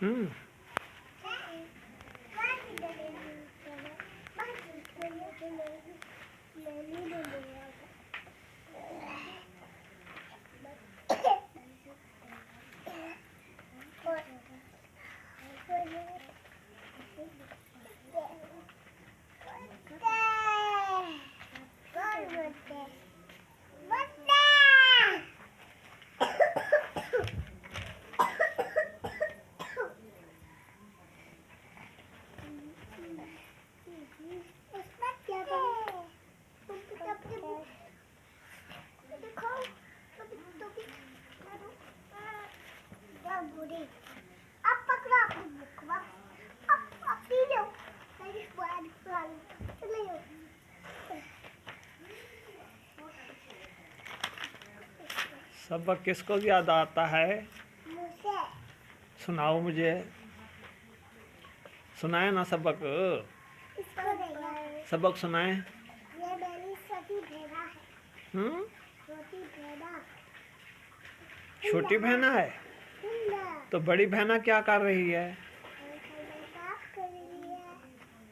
हम्म। अब पकड़ो अपनी बुक, अब पी लो। सबक किसको याद आता है? मुझे। सुनाओ मुझे, सुनाए ना सबक। सबक सुनाए। ये मेरी छोटी बहना है। छोटी बहना। छोटी बहना है तो बड़ी बहना क्या कर रही है?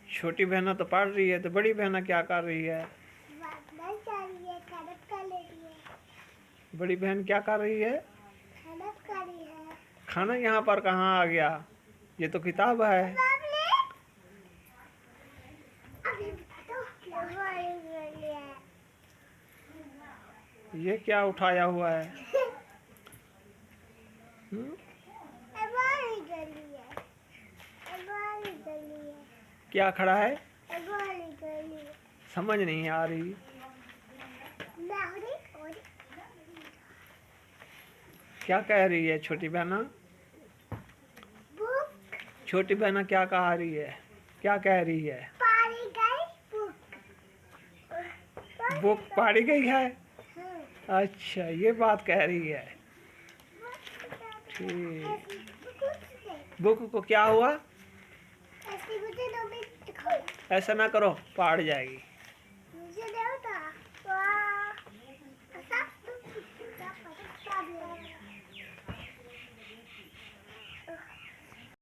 छोटी बहना तो पढ़ रही है तो बड़ी बहना क्या कर रही है? बड़ी बहन क्या कर रही है? खाना यहाँ पर कहाँ आ गया? ये तो किताब है। ये क्या उठाया हुआ है? क्या खड़ा है? समझ नहीं आ रही। क्या कह रही है छोटी बहना? छोटी बहना क्या कह रही है? क्या कह रही है? बुक पाड़ी गई है। अच्छा, ये बात कह रही है। ठीक। बुक को क्या हुआ? ऐसा ना करो, पाड़ जाएगी।